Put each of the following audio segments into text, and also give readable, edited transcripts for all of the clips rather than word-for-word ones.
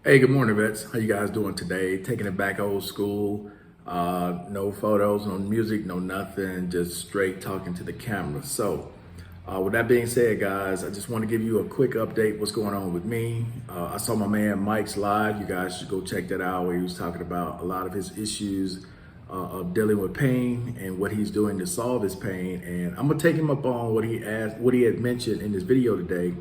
Hey, good morning, vets. How you guys doing today? Taking it back old school. No photos, no music, no nothing. Just straight talking to the camera. With that being said, guys, I just want to give you a quick update. What's going on with me? I saw my man Mike's live. You guys should go check that out. Where he was talking about a lot of his issues of dealing with pain and what he's doing to solve his pain. And I'm gonna take him up on what he had mentioned in this video today,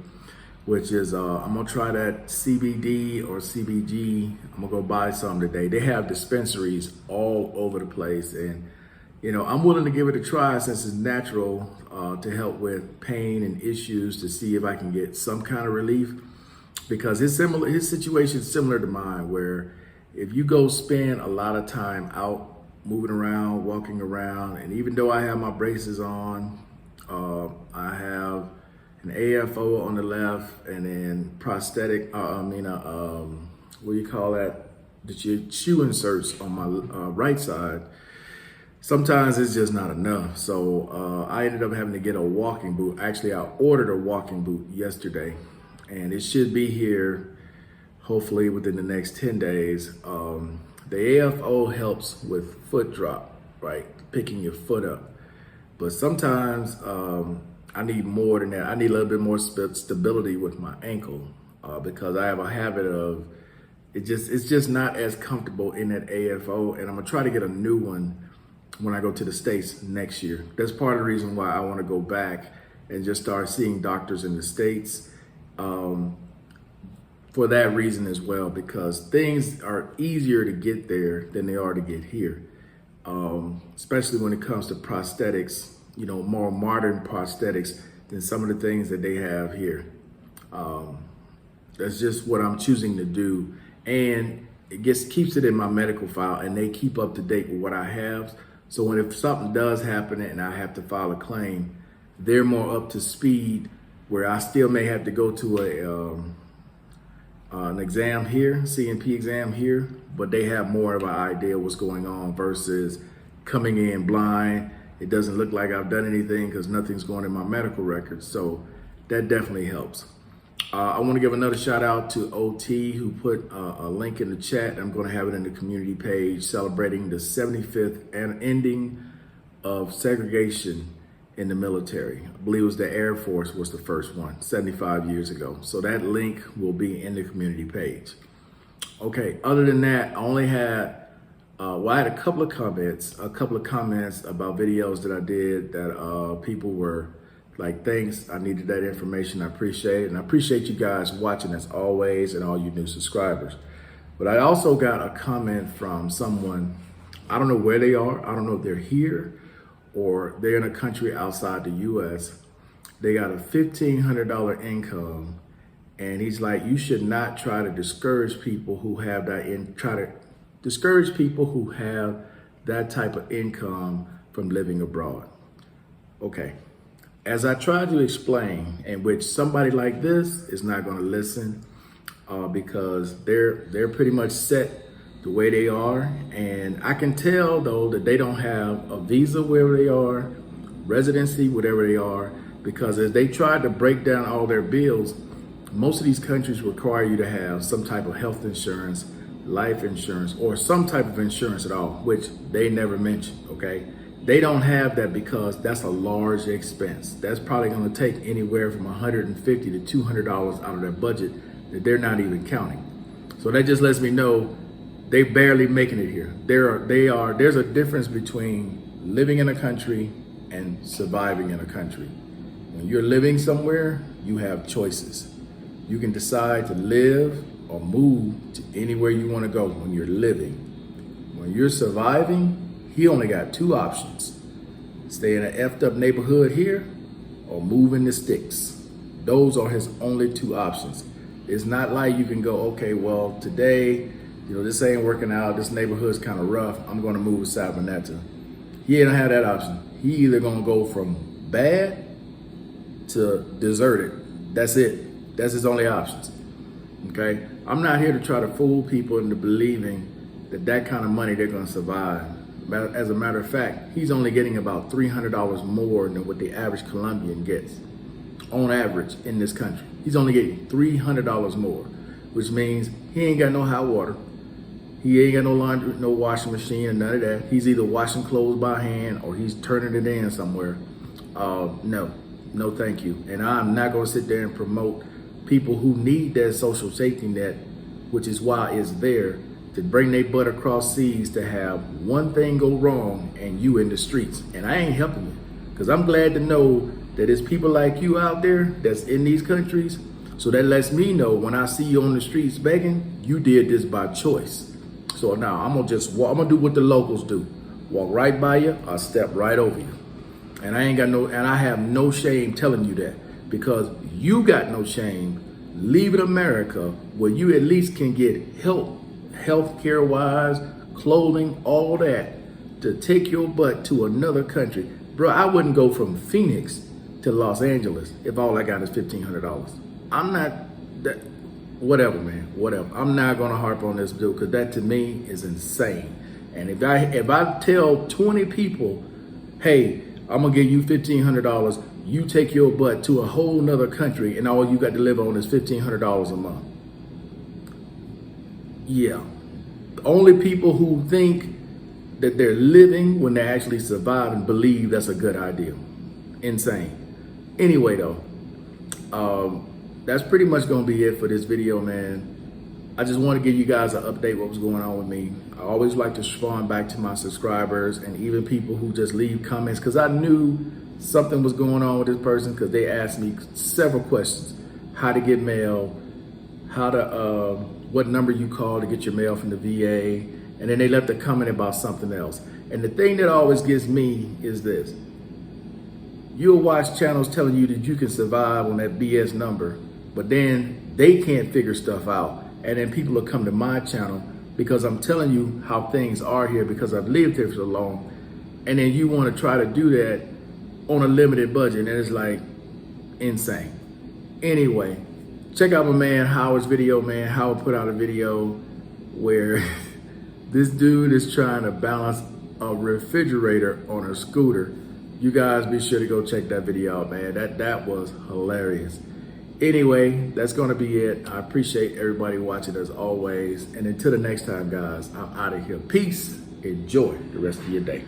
which is I'm gonna try that CBD or CBG. I'm gonna go buy some today. They have dispensaries all over the place, and I'm willing to give it a try since it's natural to help with pain and issues to see if I can get some kind of relief. Because his situation is similar to mine, where if you go spend a lot of time out moving around, walking around, and even though I have my braces on, I have an AFO on the left, and then prosthetic, what do you call that? The shoe inserts on my right side. Sometimes it's just not enough. So I ended up having to get a walking boot. Actually, I ordered a walking boot yesterday, and it should be here hopefully within the next 10 days. The AFO helps with foot drop, right? Picking your foot up. But sometimes I need more than that. I need a little bit more stability with my ankle because I have a habit of it's just not as comfortable in that AFO, and I'm gonna try to get a new one when I go to the States next year. That's part of the reason why I want to go back and just start seeing doctors in the States for that reason as well, because things are easier to get there than they are to get here, especially when it comes to prosthetics, more modern prosthetics than some of the things that they have here. That's just what I'm choosing to do. And it keeps it in my medical file, and they keep up to date with what I have. So if something does happen and I have to file a claim, they're more up to speed, where I still may have to go to an exam here, CNP exam here, but they have more of an idea what's going on versus coming in blind. It doesn't look like I've done anything because nothing's going in my medical records. So that definitely helps. I want to give another shout out to OT, who put a link in the chat. I'm going to have it in the community page, celebrating the 75th and ending of segregation in the military. I believe it was the Air Force was the first one 75 years ago. So that link will be in the community page. Okay, other than that, I only had I had a couple of comments about videos that I did that people were like, thanks, I needed that information, I appreciate it. And I appreciate you guys watching as always, and all you new subscribers. But I also got a comment from someone, I don't know where they are, I don't know if they're here or they're in a country outside the US. They got a $1,500 income, and he's like, you should not try to discourage people who have that type of income from living abroad. Okay, as I tried to explain, in which somebody like this is not going to listen because they're pretty much set the way they are. And I can tell though that they don't have a visa wherever they are, residency, whatever they are, because as they try to break down all their bills, most of these countries require you to have some type of health insurance, life insurance, or some type of insurance at all, which they never mention, okay? They don't have that because that's a large expense. That's probably gonna take anywhere from $150 to $200 out of their budget that they're not even counting. So that just lets me know they barely making it here. There's a difference between living in a country and surviving in a country. When you're living somewhere, you have choices. You can decide to live or move to anywhere you want to go when you're living. When you're surviving, he only got two options: stay in an effed up neighborhood here or move in the sticks. Those are his only two options. It's not like you can go, okay, well, today, this ain't working out, this neighborhood's kind of rough, I'm gonna move to Sabaneta. He don't have that option. He either gonna go from bad to deserted. That's it. That's his only options. Okay? I'm not here to try to fool people into believing that kind of money they're gonna survive. As a matter of fact, he's only getting about $300 more than what the average Colombian gets on average in this country. He's only getting $300 more. which means he ain't got no hot water. He ain't got no laundry, no washing machine, and none of that. He's either washing clothes by hand or he's turning it in somewhere. No, thank you. And I'm not going to sit there and promote people who need that social safety net, which is why it's there, to bring their butt across seas to have one thing go wrong and you in the streets. And I ain't helping you, because I'm glad to know that there's people like you out there that's in these countries. So that lets me know when I see you on the streets begging, you did this by choice. So now I'm gonna just walk, I'm gonna do what the locals do. Walk right by you, I'll step right over you. And I have no shame telling you that, because you got no shame leaving America where you at least can get help, healthcare wise, clothing, all that, to take your butt to another country. Bro, I wouldn't go from Phoenix to Los Angeles if all I got is $1,500. I'm not that, whatever, man, whatever. I'm not gonna harp on this dude, because that to me is insane. And if I tell 20 people, hey, I'm gonna give you $1,500, you take your butt to a whole nother country and all you got to live on is $1,500 a month. Yeah. Only people who think that they're living when they actually survive and believe that's a good idea. Insane. Anyway, though, that's pretty much gonna be it for this video, man. I just want to give you guys an update what was going on with me. I always like to respond back to my subscribers and even people who just leave comments, because I knew something was going on with this person, because they asked me several questions. How to get mail, how to, what number you call to get your mail from the VA, and then they left a comment about something else. And the thing that always gets me is this. You'll watch channels telling you that you can survive on that BS number, but then they can't figure stuff out. And then people will come to my channel because I'm telling you how things are here, because I've lived here for so long. And then you want to try to do that on a limited budget, and it's like insane. Anyway, check out my man Howard's video, man. Howard put out a video where this dude is trying to balance a refrigerator on a scooter. You guys be sure to go check that video out, man. That was hilarious. Anyway, that's gonna be it. I appreciate everybody watching as always. And until the next time, guys, I'm out of here. Peace. Enjoy the rest of your day.